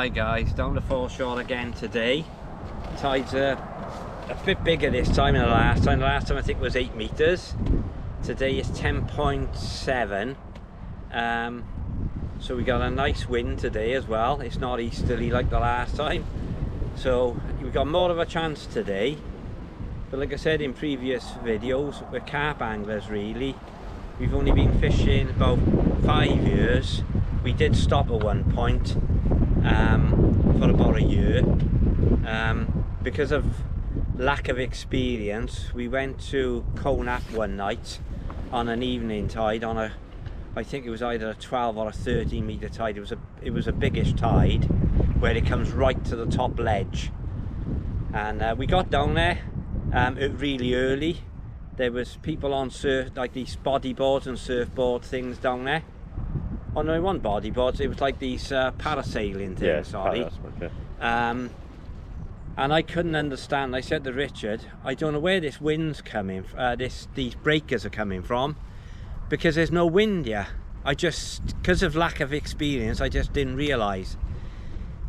Hi guys, down the foreshore again today. Tides are a bit bigger this time than the last time. The last time I think was 8 meters. Today is 10.7. So we got a nice wind today as well. It's not easterly like the last time. So we got more of a chance today. But like I said in previous videos, we're carp anglers really. We've only been fishing about 5 years. We did stop at one point for about a year. Because of lack of experience, we went to Conap one night on an evening tide on a, I think it was either a 12 or a 13 meter tide. It was a biggish tide where it comes right to the top ledge. And we got down there really early. There was people on surf, like these bodyboards and surfboard things down there. Oh no, it wasn't bodyboards, it was like these parasailing things, yeah, sorry. And I couldn't understand. I said to Richard, I don't know where this wind's coming, these breakers are coming from, because there's no wind here. Because of lack of experience, I just didn't realise.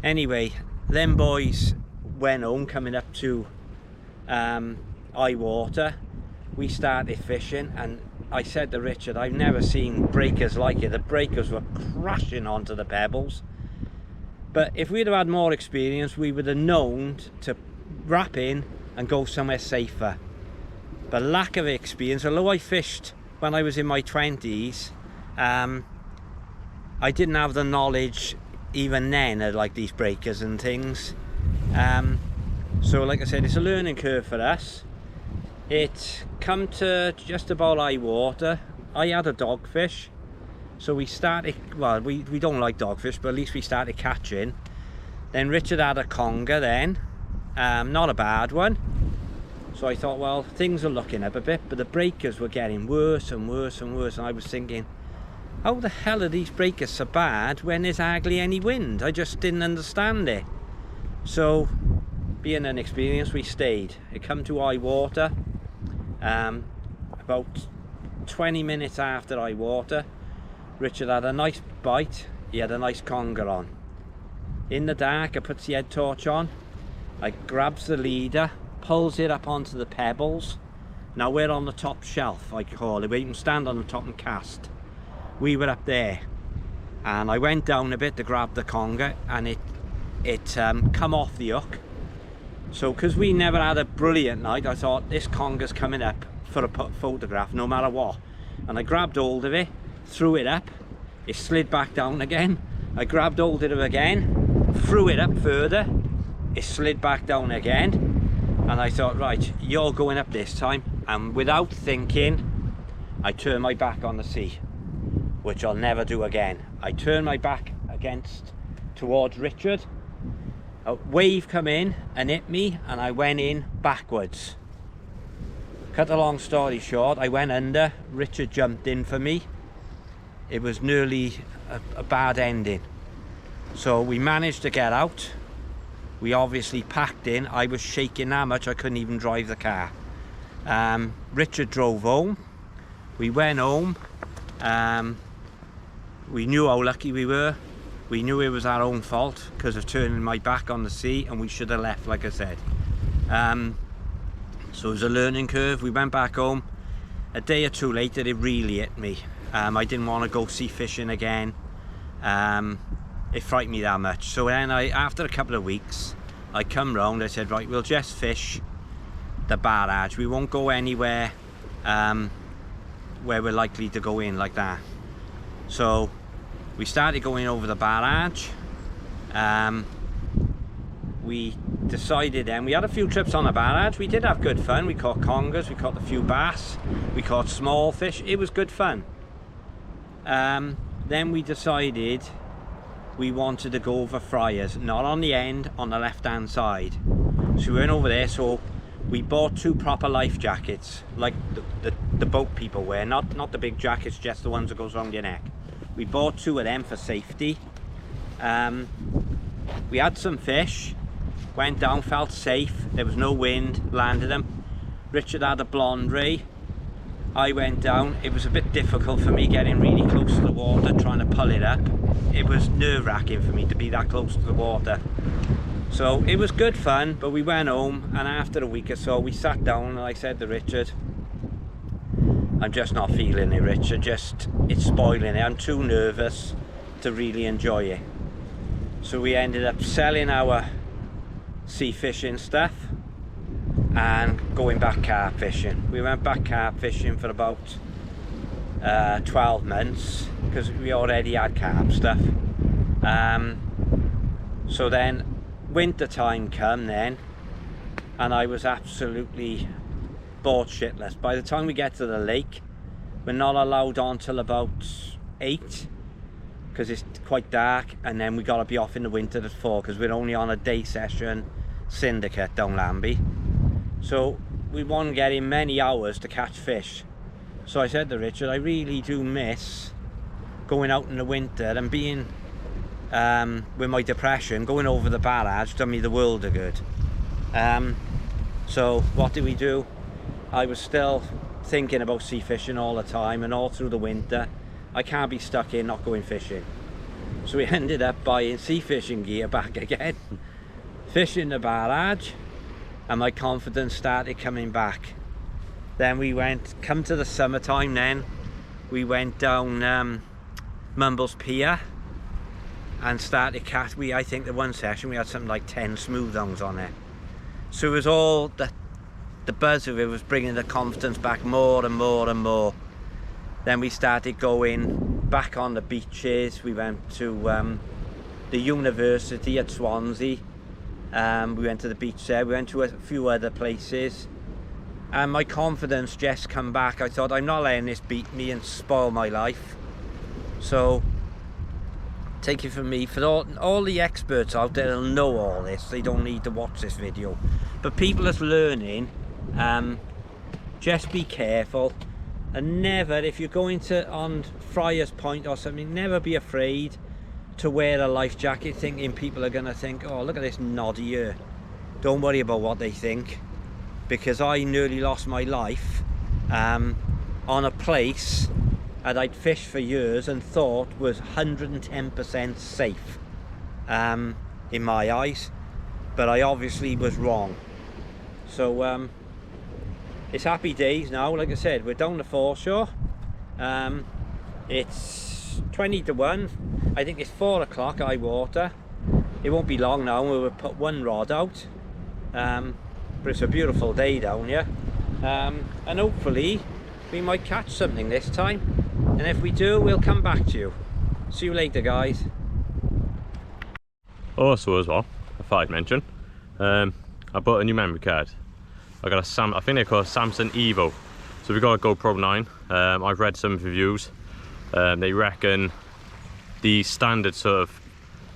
Anyway, them boys went home, coming up to high water. We started fishing, and I said to Richard, I've never seen breakers like it. The breakers were crashing onto the pebbles. But if we'd have had more experience, we would have known to wrap in and go somewhere safer. But lack of experience, although I fished when I was in my 20s, I didn't have the knowledge even then of like these breakers and things. So like I said, it's a learning curve for us. It come to just about high water. I had a dogfish, so we started, well, we don't like dogfish, but at least we started catching. Then Richard had a conger then, not a bad one. So I thought, well, things are looking up a bit, but the breakers were getting worse and worse and worse, and I was thinking, how the hell are these breakers so bad when there's hardly any wind? I just didn't understand it. So, being inexperienced, we stayed. It come to high water. About 20 minutes after high water, Richard had a nice bite. He had a nice conger on. In the dark, I puts the head torch on. I grabs the leader, pulls it up onto the pebbles. Now we're on the top shelf, I call it, where you can stand on the top and cast. We were up there, and I went down a bit to grab the conger, and it come off the hook. So because we never had a brilliant night, I thought this conger's coming up for a photograph no matter what. And I grabbed hold of it, threw it up, it slid back down again. I grabbed hold of it again, threw it up further, it slid back down again. And I thought, right, you're going up this time. And without thinking, I turned my back on the sea, which I'll never do again. I turned my back towards Richard. A wave come in and hit me, and I went in backwards. Cut a long story short, I went under. Richard jumped in for me. It was nearly a bad ending. So we managed to get out. We obviously packed in. I was shaking that much I couldn't even drive the car. Richard drove home. We went home. We knew how lucky we were. We knew it was our own fault because of turning my back on the sea, and we should have left, like I said. So it was a learning curve. We went back home. A day or two later, it really hit me. I didn't want to go sea fishing again. It frightened me that much. So then after a couple of weeks, I come round, I said, right, we'll just fish the barrage. We won't go anywhere where we're likely to go in like that. So we started going over the barrage. We decided then, we had a few trips on the barrage. We did have good fun. We caught congers, we caught a few bass, we caught small fish. It was good fun. Then we decided we wanted to go over Friars, not on the end, on the left hand side. So we went over there. So we bought 2 proper life jackets, like the boat people wear, not the big jackets, just the ones that goes around your neck. We bought 2 of them for safety. We had some fish, went down, felt safe, there was no wind, landed them. Richard had a blonde ray. I went down. It was a bit difficult for me getting really close to the water, trying to pull it up. It was nerve-wracking for me to be that close to the water. So it was good fun, but we went home, and after a week or so we sat down and I said to Richard, I'm just not feeling it, Richard, it's spoiling it. I'm too nervous to really enjoy it. So we ended up selling our sea fishing stuff and going back carp fishing. We went back carp fishing for about 12 months because we already had carp stuff. So then winter time come then, and I was absolutely bored shitless. By the time we get to the lake, we're not allowed on till about 8 because it's quite dark, and then we got to be off in the winter at 4 because we're only on a day session syndicate down Lambie. So we weren't getting many hours to catch fish. So I said to Richard, I really do miss going out in the winter and being with my depression. Going over the barrage done me the world of good. So what did we do? I was still thinking about sea fishing all the time, and all through the winter I can't be stuck in not going fishing. So we ended up buying sea fishing gear back again, fishing the barrage, and my confidence started coming back. Then we come to the summertime, then we went down Mumbles Pier and started catch. I think the one session we had something like 10 smooth-ons on it. So it was all the buzz of it was bringing the confidence back more and more and more. Then we started going back on the beaches. We went to the university at Swansea. We went to the beach there. We went to a few other places, and my confidence just come back. I thought, I'm not letting this beat me and spoil my life. So take it from me, for all the experts out there will know all this, they don't need to watch this video. But people that's learning, just be careful, and never, if you're going to on Friar's Point or something, never be afraid to wear a life jacket thinking people are going to think, oh, look at this noddy here. Don't worry about what they think, because I nearly lost my life on a place that I'd fished for years and thought was 110% safe in my eyes, but I obviously was wrong. So it's happy days now. Like I said, we're down the foreshore. It's 20 to 1. I think it's 4 o'clock high water. It won't be long now, we'll put one rod out. But it's a beautiful day down here, and hopefully we might catch something this time, and if we do, we'll come back to you. See you later, guys. Also, as well, I thought I'd mention, I bought a new memory card. I got a I think they're called Samsung Evo. So we got a GoPro 9. I've read some reviews. They reckon the standard sort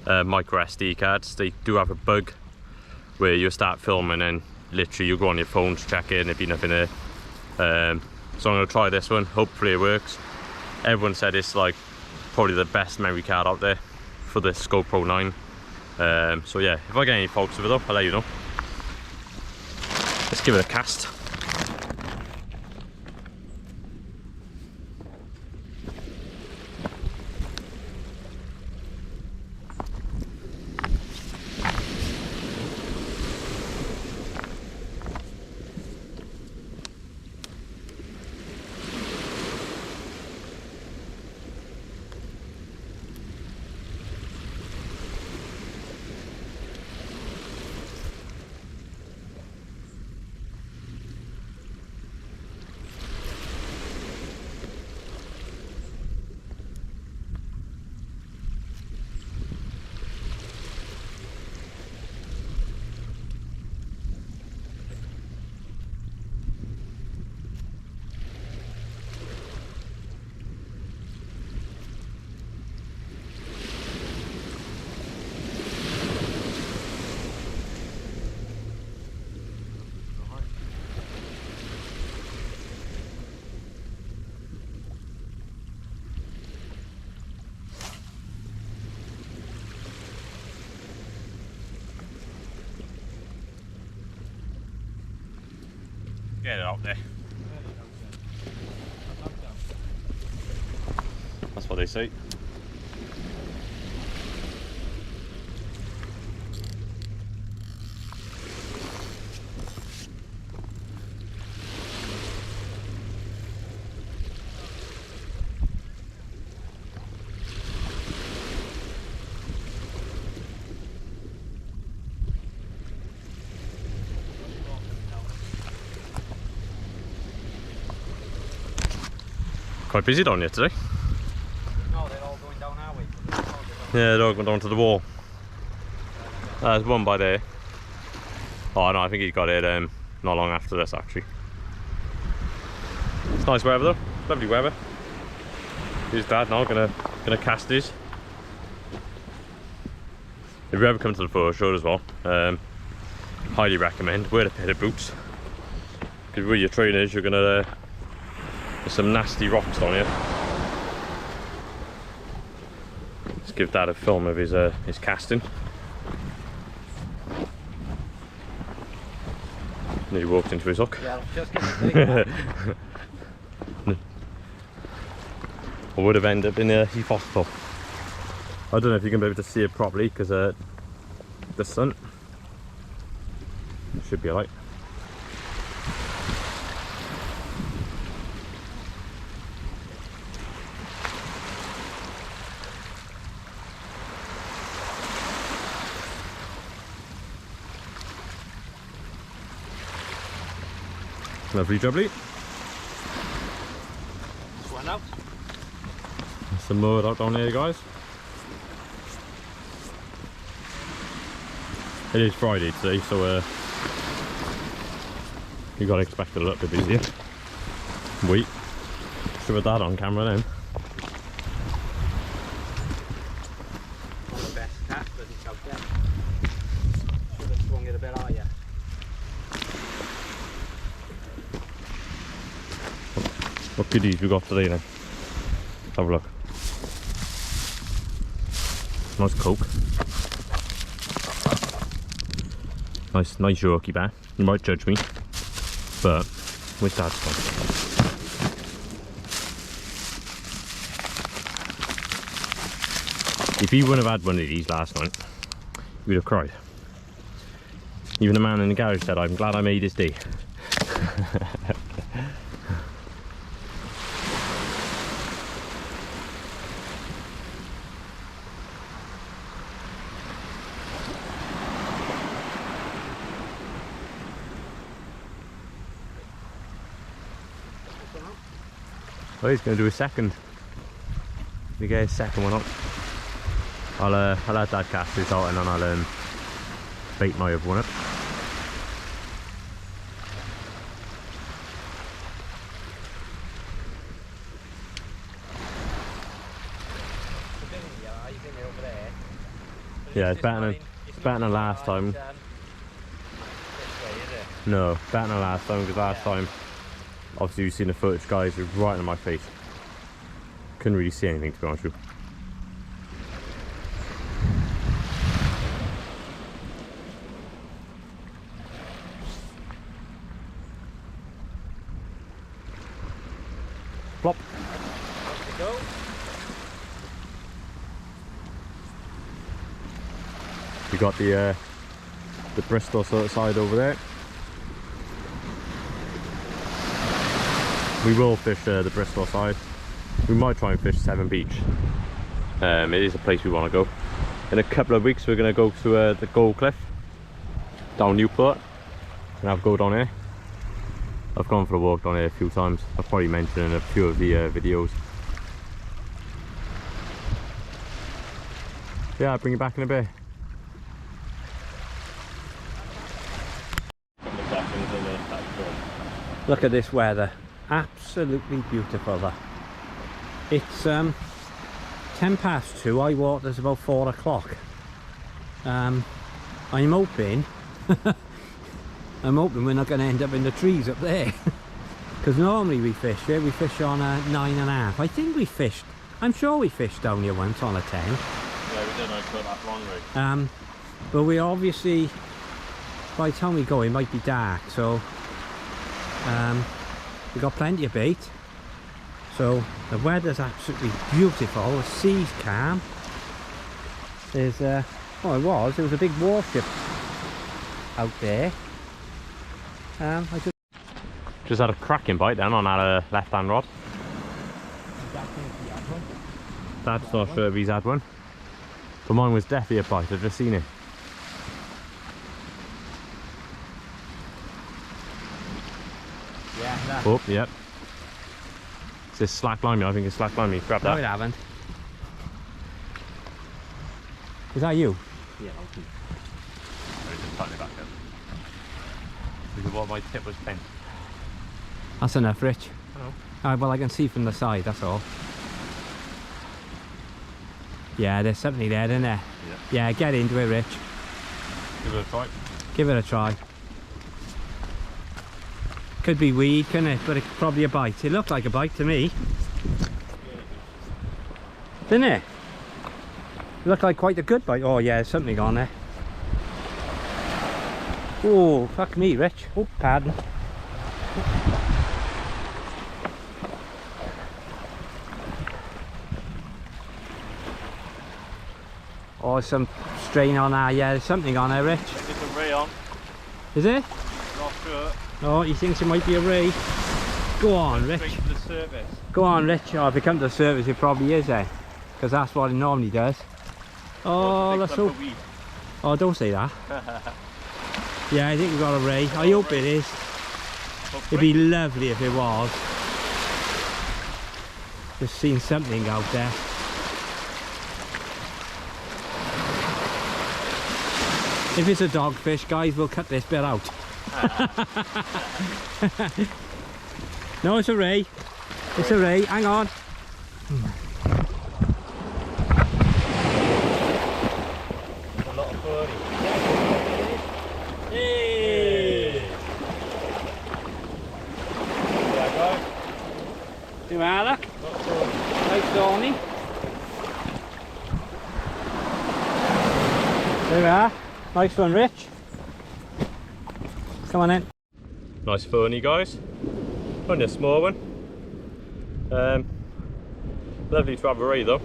of micro SD cards, they do have a bug where you start filming and literally you go on your phone to check it and there'd be nothing there. So I'm going to try this one, hopefully it works. Everyone said it's like probably the best memory card out there for this GoPro 9. So yeah, if I get any faults with it though, I'll let you know. Let's give it a cast. Get it out there. what they say. Quite busy down here today. No, they're all going down our way. Yeah, they're all going down to the wall. There's one by there. Oh no, I think he got it not long after this actually. It's nice weather though, lovely weather. Here's Dad now, gonna cast these. If you ever come to the Foreshore as well, highly recommend wear a pair of boots. Because with your trainers you're gonna there's some nasty rocks down here. Let's give Dad a film of his casting. Nearly walked into his hook. Yeah, I was just going to say that. I would have ended up in a heath hospital. I don't know if you're going to be able to see it properly because the sun. It should be alright. Lovely jubbly. Just went out. Some more out down here, guys. It is Friday today, so you gotta expect it a little bit busier. Wait, should have that on camera then. One of the best casters is out there. Should have swung it a bit higher. What goodies we got today then? Have a look. Nice Coke. Nice Yorkie bar. You might judge me, but with Dad's fun. If he wouldn't have had one of these last night, we'd have cried. Even the man in the garage said, "I'm glad I made his day." Oh, he's going to do a second. We get his second one up. I'll let Dad cast this out and then I'll bait my other one up. Yeah, it's better than last time. No, better than last time because last time, obviously you've seen the footage, guys, it was right in my face. Couldn't really see anything, to be honest with you. Plop. Go. You got the Bristol sort of side over there. We will fish the Bristol side. We might try and fish Severn Beach. It is a place we want to go. In a couple of weeks we're going to go to the Gold Cliff down Newport and have a go down here. I've gone for a walk down here a few times. I've probably mentioned in a few of the videos. Yeah, I'll bring you back in a bit. Look at this weather. Absolutely beautiful that. It's 10 past 2, high water's about 4 o'clock. I'm hoping we're not going to end up in the trees up there. Because normally we fish here, we fish on a 9.5. I think we fished, I'm sure we fished down here once on a 10. Yeah, we did, I put that long way. But we obviously, by the time we go, it might be dark, so we got plenty of bait. So the weather's absolutely beautiful, the sea's calm. There's well, it was a big warship out there. I just had a cracking bite then on that left hand rod. Dad's not sure if he's had one, but mine was definitely a bite. I've just seen it. Yeah, that. Oh, yep. It's this slack limey. I think it's slack limey. Grab that. No, it haven't. Is that you? Yeah, I'll keep. Just tighten it back up. Because what my tip was bent. That's enough, Rich. Oh. Well, I can see from the side, that's all. Yeah, there's something there, isn't there? Yeah, get into it, Rich. Give it a try. Give it a try. Could be weed, couldn't it? But it's probably a bite. It looked like a bite to me. Didn't it? It looked like quite a good bite. Oh yeah, there's something on there. Oh, fuck me, Rich. Oh, pardon. Oh, some strain on there. Yeah, there's something on there, Rich. There's a ray on. Is it? Not sure. Oh, he thinks it might be a ray. Go on, Rich. Straight to the surface. Go on, Rich. Oh, if it comes to the surface, it probably is, eh? Because that's what it normally does. Oh, that's so... Oh, don't say that. Yeah, I think we've got a ray. I hope it is. It'd be lovely if it was. Just seen something out there. If it's a dogfish, guys, we'll cut this bit out. No, it's a ray. It's a ray. Hang on. A lot of birdie. Hey! There I go. Do I look? Nice Donny. There we are. Nice one, Rich. Come on in. Nice ferny, guys. Only a small one. Lovely to have a ray though.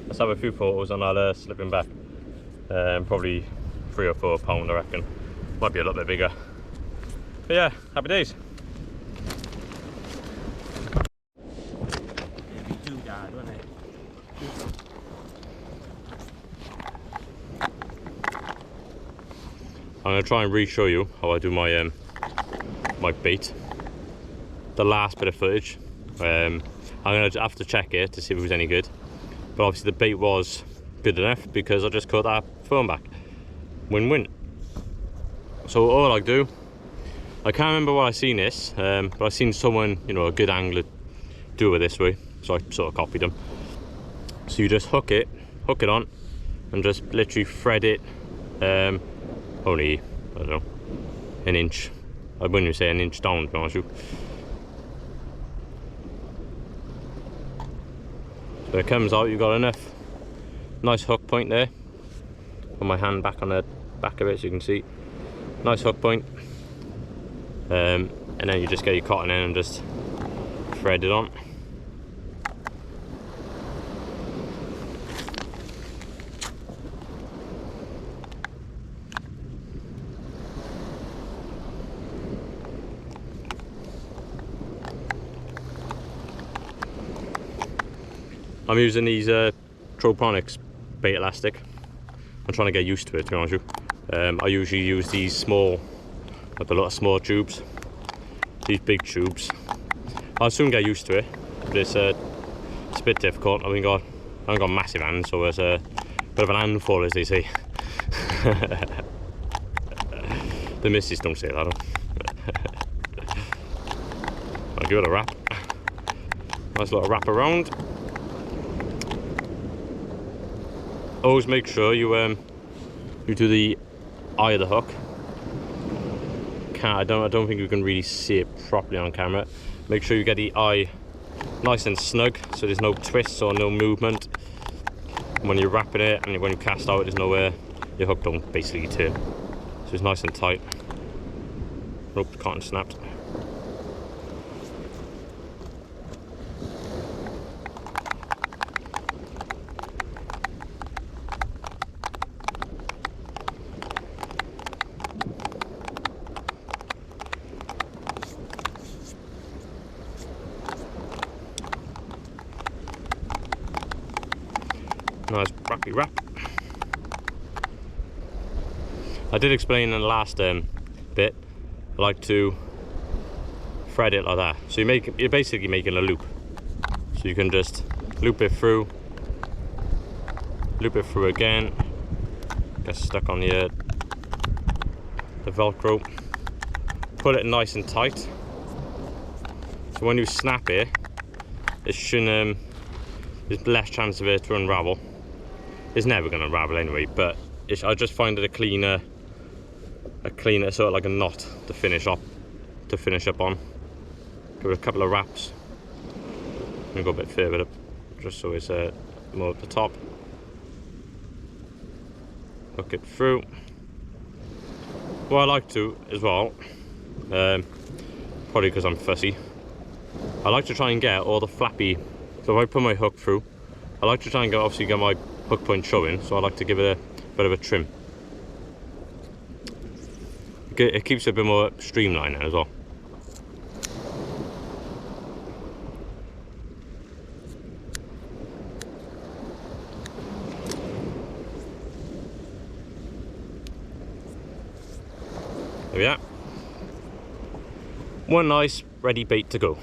Let's have a few photos and I'll slip him back. Probably 3 or 4 pound, I reckon. Might be a little bit bigger. But yeah, happy days. It'd be too bad, wouldn't it? I'm going to try and re-show you how I do my my bait. The last bit of footage. I'm going to have to check it to see if it was any good. But obviously the bait was good enough because I just caught that phone back. Win-win. So all I do, I can't remember where I seen this, but I seen someone, you know, a good angler do it this way. So I sort of copied them. So you just hook it on, and just literally thread it. Only, I don't know, an inch. I wouldn't even say an inch down, to be honest with you. So it comes out, you've got enough. Nice hook point there. Put my hand back on the back of it so you can see. Nice hook point. And then you just get your cotton in and just thread it on. I'm using these Troponix bait elastic. I'm trying to get used to it, to be honest with you. I usually use these small, like a lot of small tubes. These big tubes. I'll soon get used to it, but it's a bit difficult. I haven't got massive hands, so it's a bit of an handful, as they say. The missus don't say that. I'll give it a wrap. Nice little wrap around. Always make sure you do the eye of the hook. I don't think you can really see it properly on camera. Make sure you get the eye nice and snug, so there's no twists or no movement. And when you're wrapping it and when you cast out, there's nowhere your hook don't basically turn. So it's nice and tight. Nope, cotton snapped. crappy wrap. I did explain in the last bit, I like to thread it like that. So you're basically making a loop. So you can just loop it through again, get stuck on the Velcro, pull it nice and tight. So when you snap it, it shouldn't, there's less chance of it to unravel. It's never going to unravel anyway, but I just find it a cleaner sort of like a knot to finish up on. Give it a couple of wraps. I'm gonna go a bit further up, just so it's more at the top. Hook it through. What I like to as well, probably because I'm fussy, I like to try and get all the flappy. So if I put my hook through, I like to try and obviously get my hook point showing. So I like to give it a bit of a trim. It keeps it a bit more streamlined as well. There we are. One nice ready bait to go.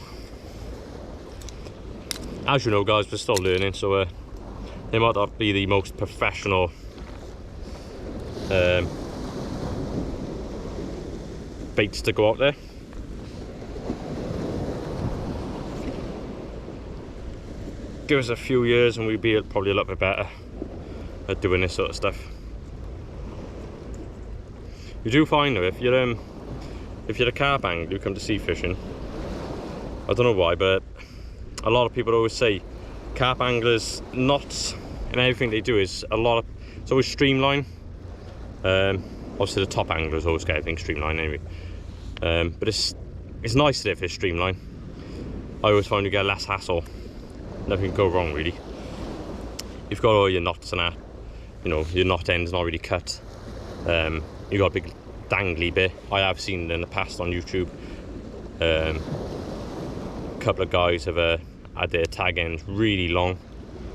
As you know, guys, we're still learning, so they might not be the most professional baits to go out there. Give us a few years and we'll be probably a little bit better at doing this sort of stuff. You do find though, if you're a carp angler, you come to sea fishing, I don't know why, but a lot of people always say carp anglers, knots and everything they do is it's always streamline. Obviously the top anglers always get everything streamlined anyway, but it's nice if it's streamlined. I always find you get less hassle, nothing can go wrong really. You've got all your knots and that, you know, your knot end's not really cut. You got a big dangly bit. I have seen it in the past on YouTube. A couple of guys have had their tag ends really long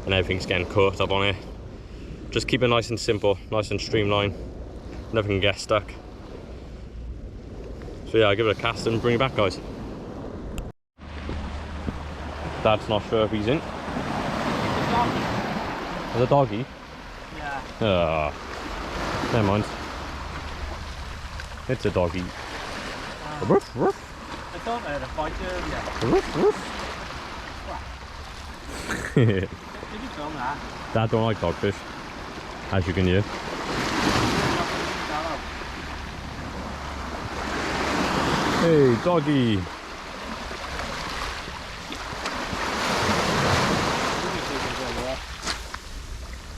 and everything's getting caught up on it. Just keep it nice and simple, nice and streamlined. Nothing can get stuck. So yeah, I'll give it a cast and bring it back, guys. Dad's not sure if he's in. The doggy? Yeah. Never mind. It's a doggy. Woof, woof. I thought I had a fight earlier. Woof, woof. Did you film that? Dad don't like dogfish, as you can hear. Hey, doggy.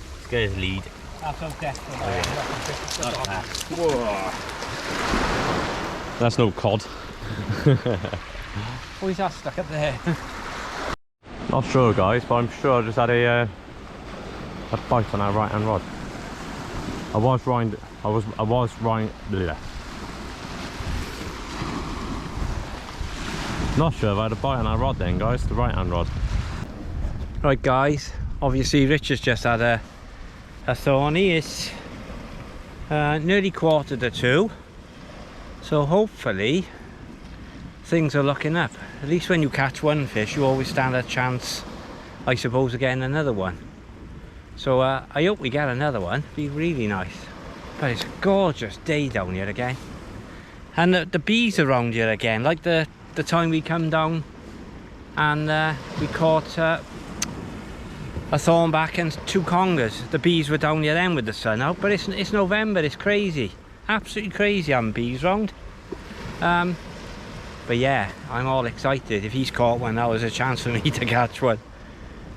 Let's get his lead. That's okay. Whoa. That's no cod. Oh, he's that stuck up there. Not sure, guys, but I'm sure I just had a bite on our right hand rod. I was right. Bleh. Not sure if I had a bite on our rod then, guys, the right hand rod. Right, guys, obviously Rich has just had a thorny. It's nearly 1:45, so hopefully things are looking up. At least when you catch one fish, you always stand a chance, I suppose, of getting another one. So I hope we get another one. It'd be really nice. But it's a gorgeous day down here again, and the bees around here again, like the time we come down and we caught a thornback and 2 congers. The bees were down here then with the sun out, but it's November. It's crazy, absolutely crazy having bees round. But yeah, I'm all excited. If he's caught one, that was a chance for me to catch one.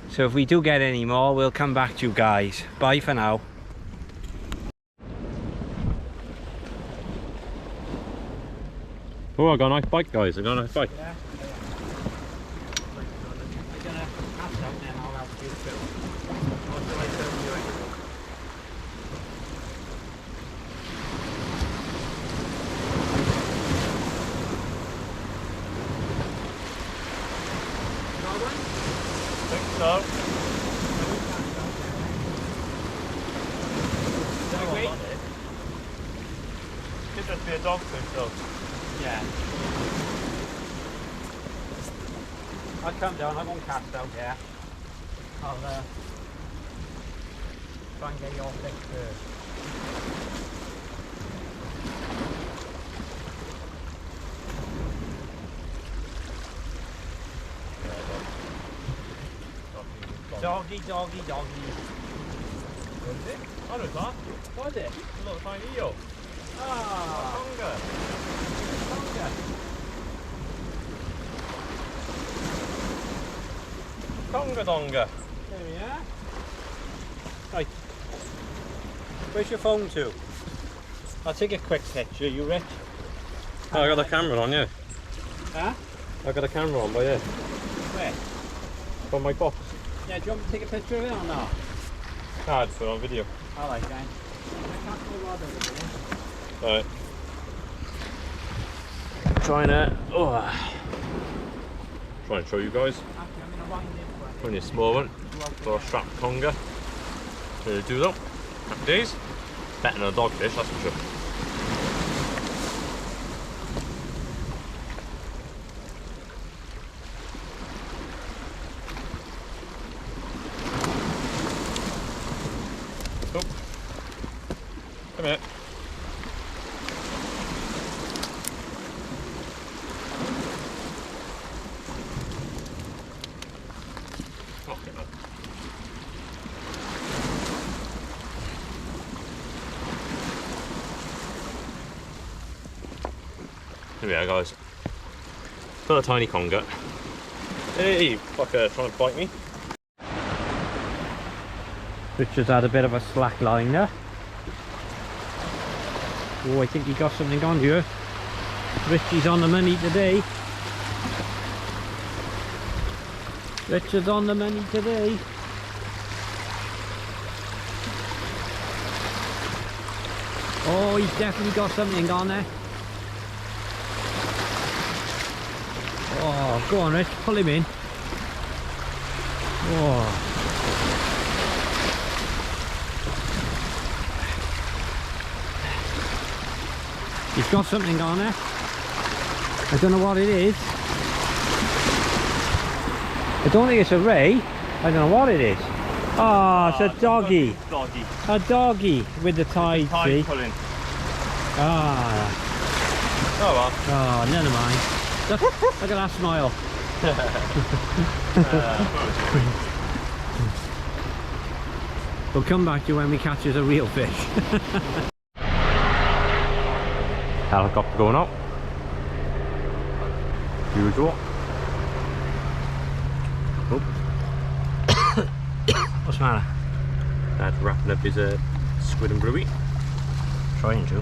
So if we do get any more, we'll come back to you guys. Bye for now. Oh, I got a nice bite, guys. I got a nice bite. Yeah. So, could just be a dogfish though. Yeah. I'll come down, I won't cast out here. I'll try and get your fish first. Doggy, doggy, doggy. What is it? Oh, no, it's not. What is it? A little tiny eel. Ah, Tonga. Tonga. Tonga donga. There we are. Right. Where's your phone to? I'll take a quick picture, you rich? Oh, I got the camera on, yeah. Huh? I got the camera on, but yeah. Where? From my box. Yeah, do you want me to take a picture of it or not? No, I just put it on video. Alright, guys. I can't go rod over there. Alright. Trying to show you guys. Actually, I'm in a wind this way. Only a small one. For a strap conger. Ready to do though. Happy days. Better than a dogfish, that's for sure. Oh. Come here. Okay, man. Here we are, guys. Got a tiny conger. Hey, fucker, trying to bite me. Richard's had a bit of a slack line there. Oh, I think he got something on here. Richie's on the money today. Richard's on the money today. Oh, he's definitely got something on there. Oh, go on, Rich, pull him in. Oh. He's got something on there. I don't know what it is. I don't think it's a ray. I don't know what it is. Oh, it's a doggy. Doggy. A doggy with the tide, see? Pulling. Ah. Oh well. Oh, never mind. Look at that smile. We'll come back to you when we catch us a real fish. Helicopter going up. Usual. Oh. What's the matter? Dad's wrapping up his squid and bluey. Trying to.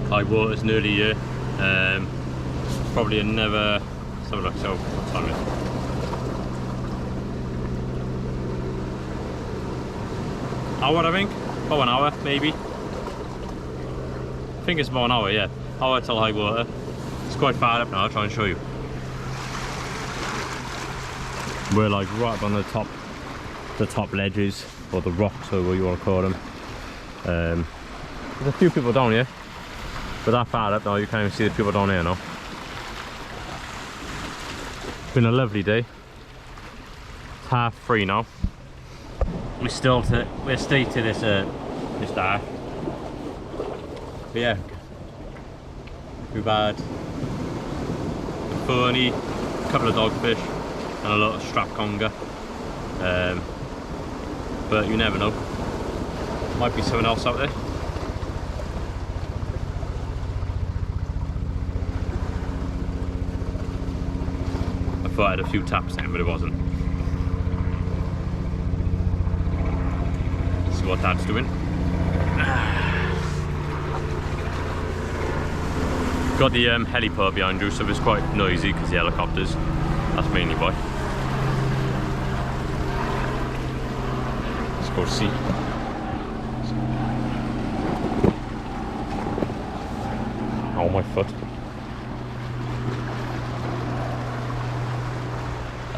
High water's nearly here. Probably another. Let's have a look. So what time is it? Hour, I think. Oh, an hour maybe. I think it's about an hour. Yeah, hour till high water. It's quite far up now. I'll try and show you. We're like right up on the top ledges, or the rocks, or what you want to call them. There's a few people down here, but that far up now you can't even see the people down here now. It's been a lovely day. It's 3:30 now. We're stay to this dark. But yeah, we've had a ferny, a couple of dogfish, and a lot of strap conger. But you never know. Might be someone else out there. I thought I had a few taps in, but it wasn't. See what Dad's doing. Got the helipad behind you, so it's quite noisy because the helicopters. That's mainly why. Let's go see. Oh, my foot.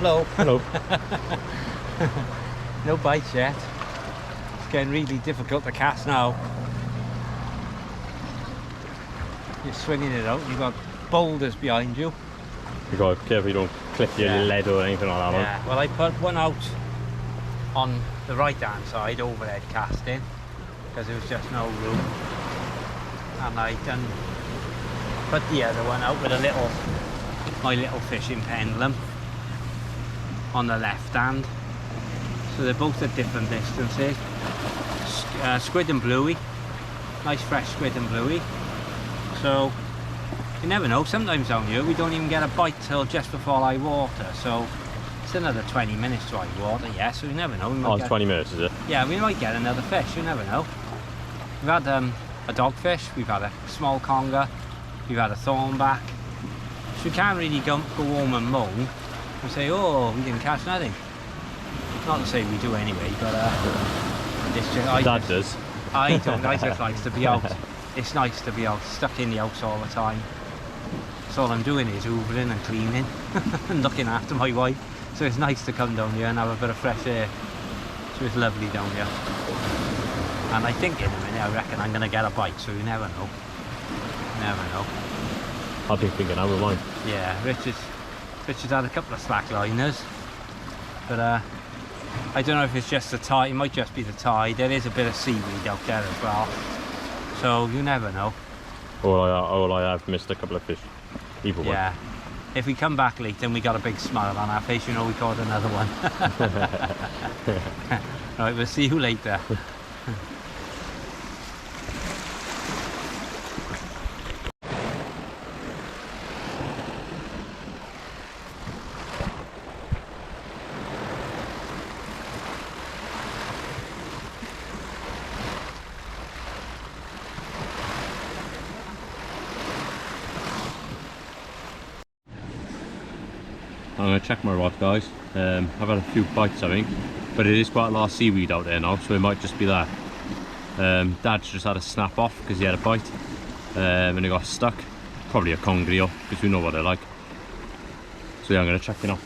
Hello. Hello. No bites yet. It's getting really difficult to cast now. You're swinging it out, you've got boulders behind you. You got to be careful you don't clip your lead or anything like that. Yeah, well I put one out on the right hand side, overhead casting, because there was just no room. And I put the other one out with my little fishing pendulum on the left hand. So they're both at different distances. Squid and bluey, nice fresh squid and bluey. So you never know, sometimes down here we don't even get a bite till just before high water, so it's another 20 minutes to high water, yeah, so you never know. Oh, it's 20 minutes, is it? Yeah, we might get another fish, you never know. We've had a dogfish, we've had a small conger, we've had a thornback, so we can't really go home and moan and say, oh, we didn't catch nothing. Not to say we do anyway, but it's just... Dad does. I don't, I just like to be out. It's nice to be out, stuck in the house all the time. So all I'm doing is hoovering and cleaning and looking after my wife. So it's nice to come down here and have a bit of fresh air. So it's lovely down here. And I think in a minute, I reckon I'm going to get a bite, so you never know. Never know. I've been thinking I would mind. Yeah, Richard's had a couple of slack liners. But I don't know if it's just the tide, it might just be the tide. There is a bit of seaweed out there as well. So you never know. All I have missed a couple of fish. Either way. Yeah. If we come back late and we got a big smile on our face, you know we caught another one. Right, we'll see you later. I'm going to check my rod, guys. I've had a few bites, I think, but it is quite a lot of seaweed out there now, so it might just be that. Dad's just had a snap off because he had a bite and he got stuck. Probably a conger eel, because we know what they're like. So yeah, I'm going to check it out.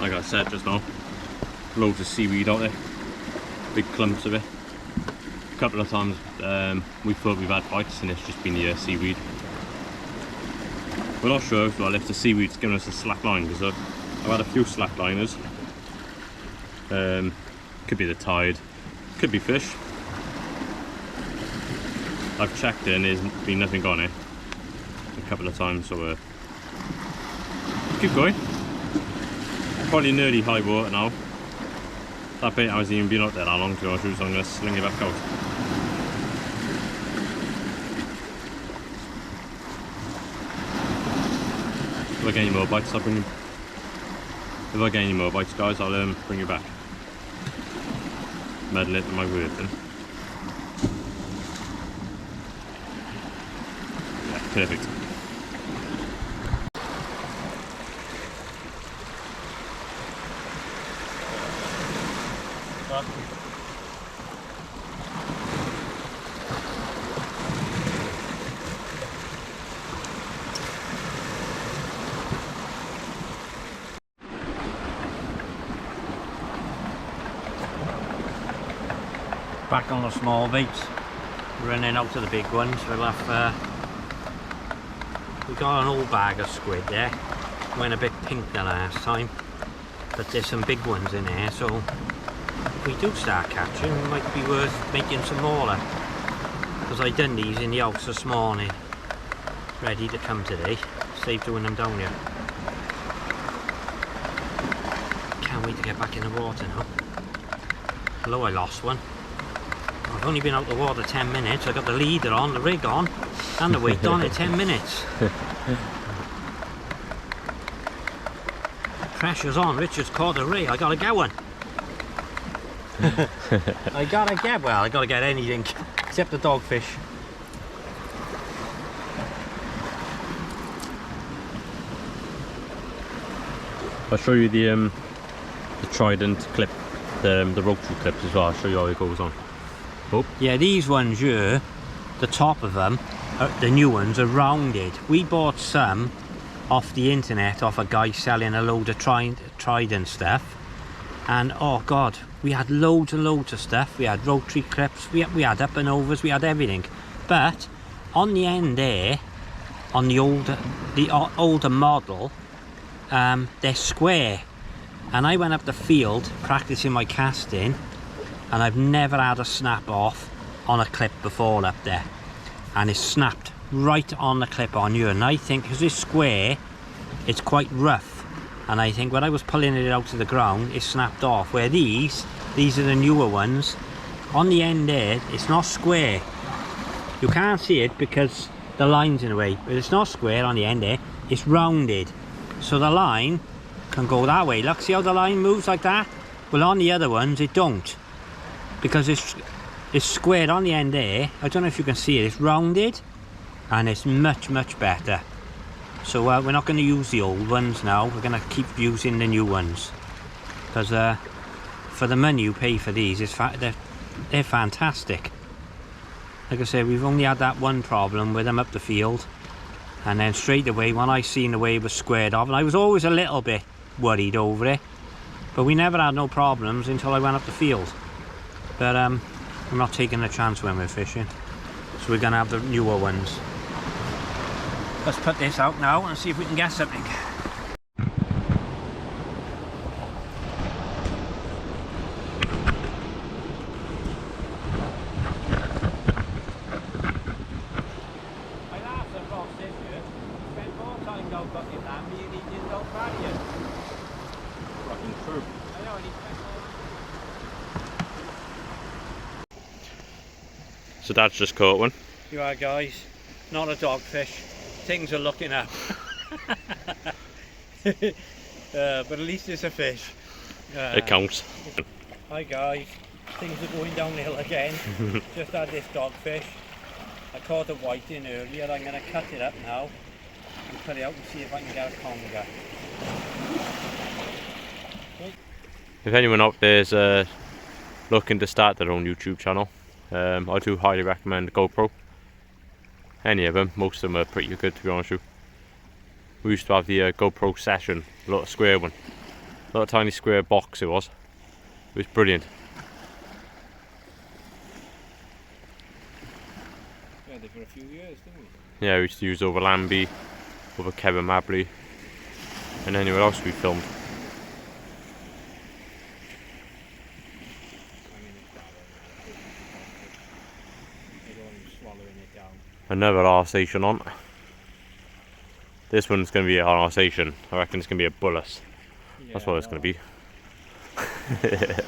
Like I said just now, loads of seaweed out there, big clumps of it. A couple of times we thought we've had bites and it's just been the seaweed. We're not sure as well if the seaweed's given us a slack line, because I've had a few slack liners. Could be the tide, could be fish. I've checked it and there's been nothing on it a couple of times, so keep going. Probably nearly high water now. That bait hasn't even been out there that long, to be honest with you, so I'm going to sling it back out. If I get any more bites, I'll bring you. If I get any more bites, guys, I'll bring you back. Medal it in my word then. Yeah, perfect. Back on the small baits, running out to the big ones. We'll have we got an old bag of squid there, went a bit pink the last time, but there's some big ones in there, so if we do start catching, it might be worth making some more. because I done these in the house this morning, ready to come today. Save doing them down here. Can't wait to get back in the water now. Hello, I lost one. I've only been out the water 10 minutes. I got the leader on, the rig on, and the weight on in 10 minutes. Pressure's on. Richard's caught a ray. I gotta get one. I gotta get anything except the dogfish. I'll show you the trident clip, the rotary clips as well. I'll show you how it goes on. Oh. Yeah, these ones here, the top of them, the new ones are rounded. We bought some off the internet, off a guy selling a load of trident stuff, and oh god, we had loads and loads of stuff. We had rotary clips, we had up and overs, we had everything. But on the end there, on the older model, they're square, and I went up the field practicing my casting, and I've never had a snap off on a clip before up there, and it snapped right on the clip on you. And I think because it's square, it's quite rough, and I think when I was pulling it out to the ground, it snapped off. Where these are the newer ones, on the end there, it's not square. You can't see it because the line's in the way, but it's not square on the end there, it's rounded. So the line can go that way. Look, see how the line moves like that? Well, on the other ones it don't, because it's squared on the end there. I don't know if you can see it, it's rounded, and it's much better. So we're not going to use the old ones now, we're going to keep using the new ones, because for the money you pay for these, they're fantastic. Like I said, we've only had that one problem with them up the field, and then straight away when I seen the way it was squared off, and I was always a little bit worried over it, but we never had no problems until I went up the field. But I'm not taking a chance when we're fishing, so we're going to have the newer ones. Let's put this out now and see if we can get something. So Dad's just caught one. You are, guys, not a dogfish. Things are looking up. But at least it's a fish. It counts. Hi guys, things are going downhill again. Just had this dogfish. I caught a white in earlier. I'm going to cut it up now and put it out and see if I can get a conger. If anyone out there is looking to start their own YouTube channel, I do highly recommend GoPro. Any of them, most of them are pretty good, to be honest with you. We used to have the GoPro Session, a little square one, a little tiny square box it was. It was brilliant. We had it for a few years, didn't we? Yeah, we used to use over Lambie, over Kevin Mabley, and anywhere else we filmed. Another Alsatian on. This one's going to be an Alsatian. I reckon it's going to be a bullus. Yeah, that's what it's going to be. It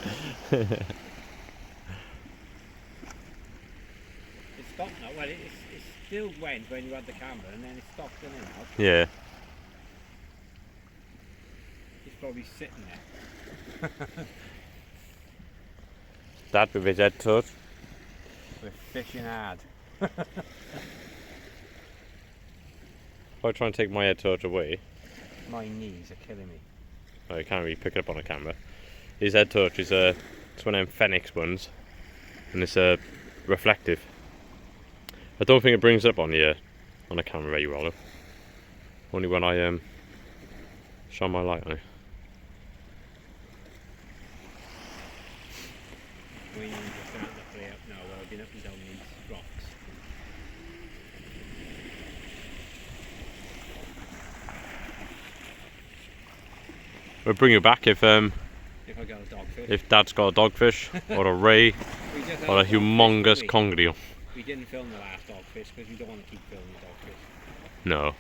stopped now. Well, it still went when you had the camera, and then it stopped in and out. Yeah. He's probably sitting there. Dad with his head touch. We're fishing hard. If I try and take my head torch away, my knees are killing me. Oh, you can't really pick it up on a camera. His head torch is it's one of them Phoenix ones, and it's reflective. I don't think it brings it up on the camera very well though. Only when I shine my light on it. We need to start the play up now. I've been up and down these rocks. We'll bring you back if I got a dogfish. If Dad's got a dogfish or a ray or a humongous conger deal. We We didn't film the last dogfish because we don't want to keep filming dogfish. No.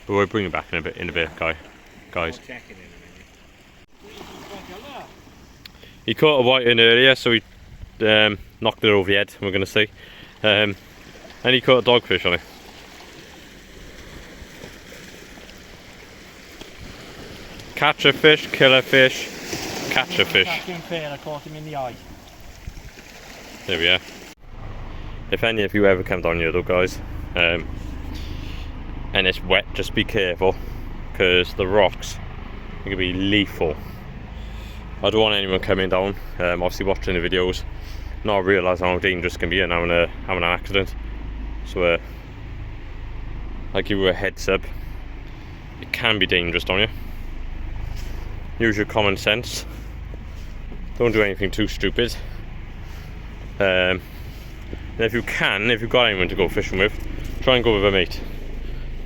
But we'll bring it back in a bit, guys. I'll check it in a minute. He caught a white in earlier, so he knocked it over the head. We're going to see, and he caught a dogfish on it. Catch a fish, kill a fish, catch a fish. I caught him in the eye. There we are. If any of you ever come down here though, guys, and it's wet, just be careful, because the rocks can be lethal. I don't want anyone coming down, obviously watching the videos, not realising how dangerous it can be and having an accident. So I give you a heads up, it can be dangerous down here. Use your common sense, don't do anything too stupid. And if you've got anyone to go fishing with, try and go with a mate,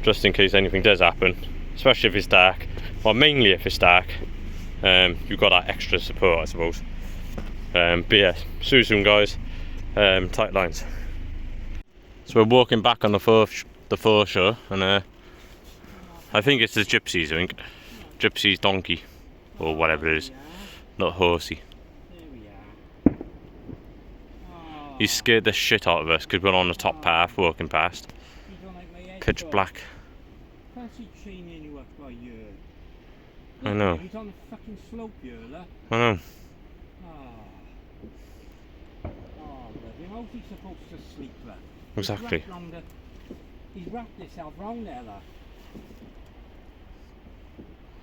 just in case anything does happen, especially if it's dark, or mainly if it's dark. You've got that extra support, I suppose. But yeah, see you soon, guys. Tight lines. So we're walking back on the foreshore, and I think it's the gypsies. I think gypsy's donkey, or whatever it is, not horsey. He scared the shit out of us because we're on the top path walking past. Pitch black. I know. He's on the fucking slope here, look. I know. How's he supposed to sleep there? Exactly. He's wrapped himself round there, look.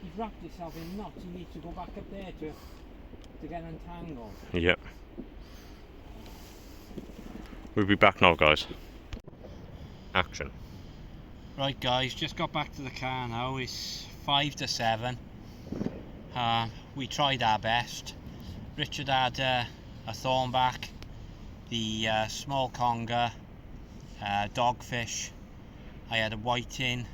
He's wrapped himself in knots. He needs to go back up there to get entangled. Yep. We'll be back now, guys. Action. Right, guys, just got back to the car now. It's 5 to 7. We tried our best. Richard had a thornback, the small conger, dogfish. I had a whiting,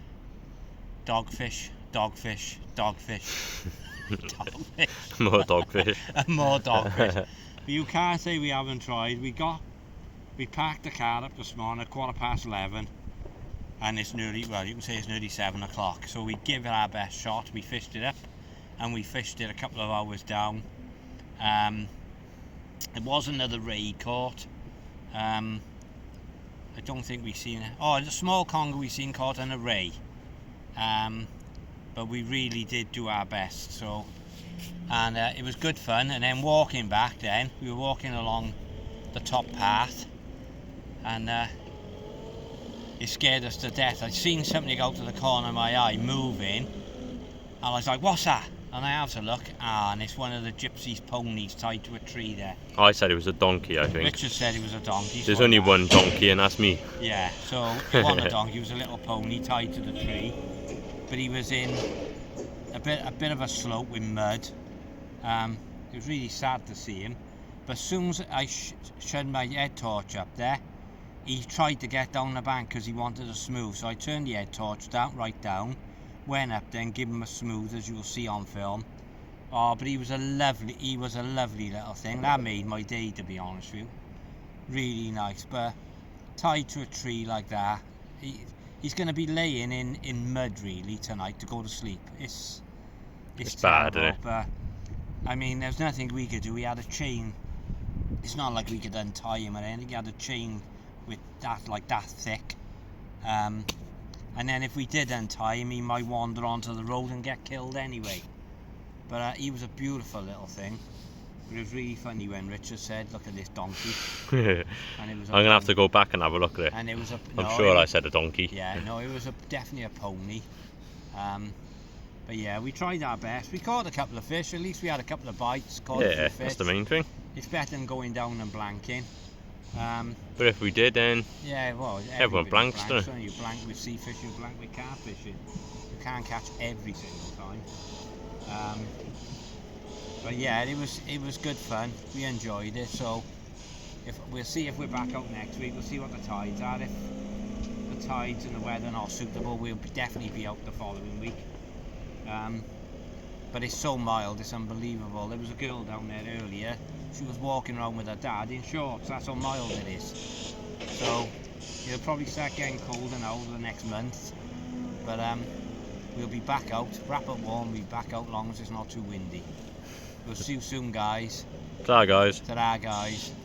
dogfish, dogfish, dogfish, dogfish. More dogfish. And more dogfish. But you can't say we haven't tried. We parked the car up this morning at 11:15, and it's nearly, well, you can say it's nearly 7 o'clock. So we give it our best shot. We fished it up, and we fished it a couple of hours down. It was another ray caught. I don't think we've seen it. Oh, the small conger we've seen caught in a ray. But we really did do our best. So, and it was good fun. And then walking back, we were walking along the top path, and it scared us to death. I'd seen something out of the corner of my eye moving, and I was like, what's that? And I had to look, and it's one of the gypsies' ponies tied to a tree there. I said it was a donkey, I think. Richard said it was a donkey. There's only one donkey, and that's me. Yeah, so it wasn't a donkey, it was a little pony tied to the tree. But he was in a bit of a slope with mud. It was really sad to see him. But as soon as I shined my head torch up there, he tried to get down the bank because he wanted a smooth. So I turned the head torch right down, went up there and gave him a smooth, as you'll see on film. Oh, but he was a lovely little thing. That made my day, to be honest with you. Really nice. But tied to a tree like that, he's going to be laying in mud really tonight to go to sleep. It's bad, terrible, isn't it? but I mean, there's nothing we could do. We had a chain. It's not like we could untie him or anything. He had a chain with that thick. And then if we did untie him, he might wander onto the road and get killed anyway. But he was a beautiful little thing. But it was really funny when Richard said, "Look at this donkey." And it was. I'm gonna have to go back and have a look at it. And it was I'm sure I said a donkey. Yeah, no, it was definitely a pony. But yeah, we tried our best. We caught a couple of fish. At least we had a couple of bites. Caught a few fish. That's the main thing. It's better than going down and blanking. But if we did, then yeah, well, everyone blanks, don't it? You blank with sea fish, you blank with carp fishing. You can't catch every single time. But yeah, it was good fun. We enjoyed it. So we'll see if we're back out next week. We'll see what the tides are. If the tides and the weather are not suitable, we'll definitely be out the following week. but it's so mild, it's unbelievable. There was a girl down there earlier, she was walking around with her dad in shorts. That's how mild it is. So it'll probably start getting colder now over the next month, but we'll be back out, wrap up warm, we'll be back out long as it's not too windy. We'll see you soon, guys. Ta guys. Ta-ra, guys.